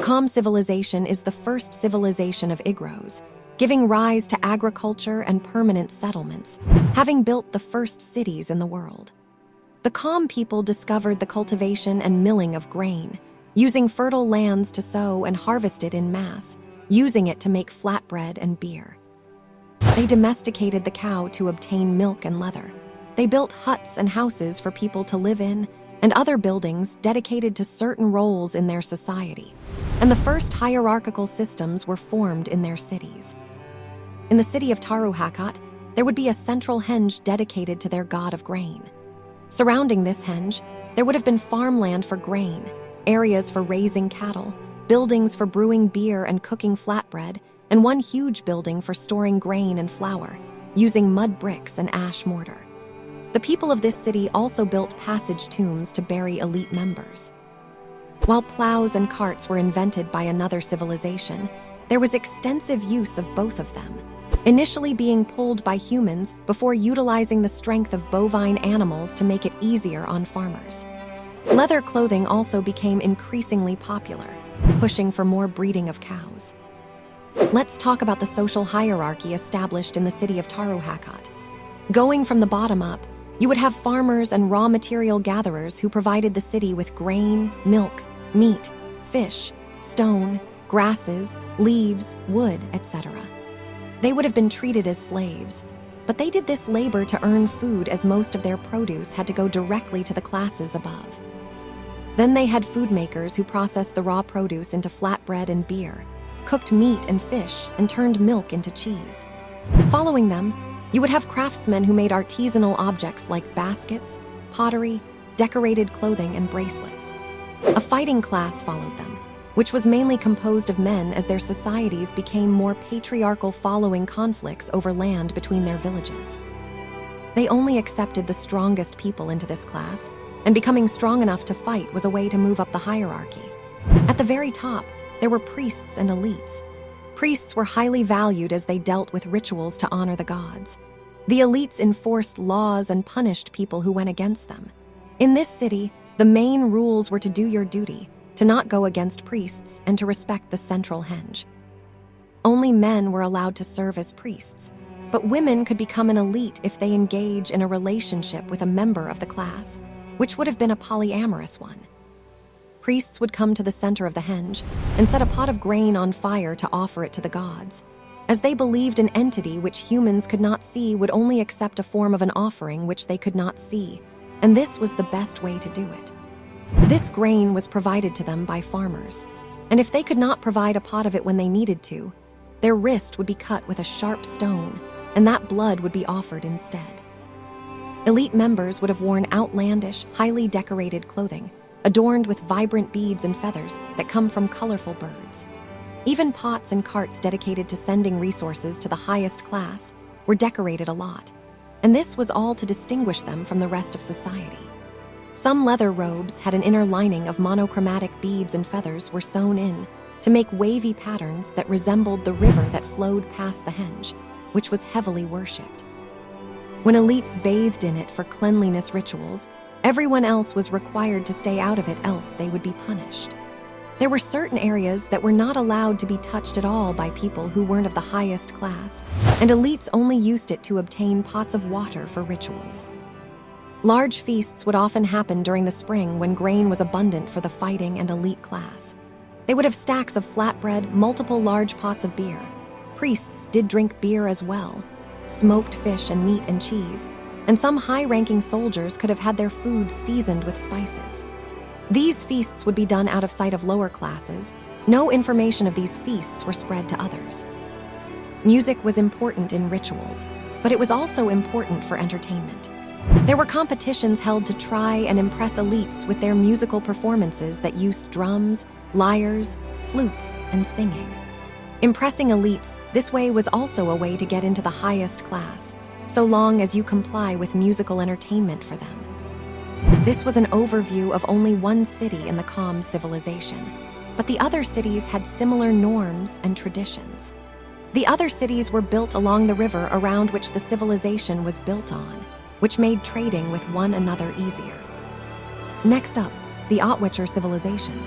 Kawem Civilisation is the first civilization of Igros, giving rise to agriculture and permanent settlements, having built the first cities in the world. The Kawem people discovered the cultivation and milling of grain, using fertile lands to sow and harvest it in mass, using it to make flatbread and beer. They domesticated the cow to obtain milk and leather. They built huts and houses for people to live in, and other buildings dedicated to certain roles in their society. And the first hierarchical systems were formed in their cities. In the city of Taruhakat, there would be a central henge dedicated to their god of grain. Surrounding this henge, there would have been farmland for grain, areas for raising cattle, buildings for brewing beer and cooking flatbread, and one huge building for storing grain and flour, using mud bricks and ash mortar. The people of this city also built passage tombs to bury elite members. While plows and carts were invented by another civilization, there was extensive use of both of them, initially being pulled by humans before utilizing the strength of bovine animals to make it easier on farmers. Leather clothing also became increasingly popular, pushing for more breeding of cows. Let's talk about the social hierarchy established in the city of Taruhakat. Going from the bottom up, you would have farmers and raw material gatherers who provided the city with grain, milk, meat, fish, stone, grasses, leaves, wood, etc. They would have been treated as slaves, but they did this labor to earn food as most of their produce had to go directly to the classes above. Then they had food makers who processed the raw produce into flatbread and beer, cooked meat and fish, and turned milk into cheese. Following them, you would have craftsmen who made artisanal objects like baskets, pottery, decorated clothing, and bracelets. A fighting class followed them, which was mainly composed of men as their societies became more patriarchal following conflicts over land between their villages. They only accepted the strongest people into this class, and becoming strong enough to fight was a way to move up the hierarchy. At the very top, there were priests and elites. Priests were highly valued as they dealt with rituals to honor the gods. The elites enforced laws and punished people who went against them. In this city, the main rules were to do your duty, to not go against priests, and to respect the central henge. Only men were allowed to serve as priests, but women could become an elite if they engage in a relationship with a member of the class, which would have been a polyamorous one. Priests would come to the center of the henge and set a pot of grain on fire to offer it to the gods, as they believed an entity which humans could not see would only accept a form of an offering which they could not see, and this was the best way to do it. This grain was provided to them by farmers, and if they could not provide a pot of it when they needed to, their wrist would be cut with a sharp stone, and that blood would be offered instead. Elite members would have worn outlandish, highly decorated clothing, adorned with vibrant beads and feathers that come from colorful birds. Even pots and carts dedicated to sending resources to the highest class were decorated a lot, and this was all to distinguish them from the rest of society. Some leather robes had an inner lining of monochromatic beads and feathers were sewn in to make wavy patterns that resembled the river that flowed past the henge, which was heavily worshipped. When elites bathed in it for cleanliness rituals, everyone else was required to stay out of it, else they would be punished. There were certain areas that were not allowed to be touched at all by people who weren't of the highest class, and elites only used it to obtain pots of water for rituals. Large feasts would often happen during the spring when grain was abundant for the fighting and elite class. They would have stacks of flatbread, multiple large pots of beer. Priests did drink beer as well, smoked fish and meat and cheese, and some high-ranking soldiers could have had their food seasoned with spices. These feasts would be done out of sight of lower classes. No information of these feasts were spread to others. Music was important in rituals, but it was also important for entertainment. There were competitions held to try and impress elites with their musical performances that used drums, lyres, flutes, and singing. Impressing elites this way was also a way to get into the highest class, so long as you comply with musical entertainment for them. This was an overview of only one city in the Kawem civilization, but the other cities had similar norms and traditions. The other cities were built along the river around which the civilization was built on, which made trading with one another easier. Next up, the Ep1 civilization.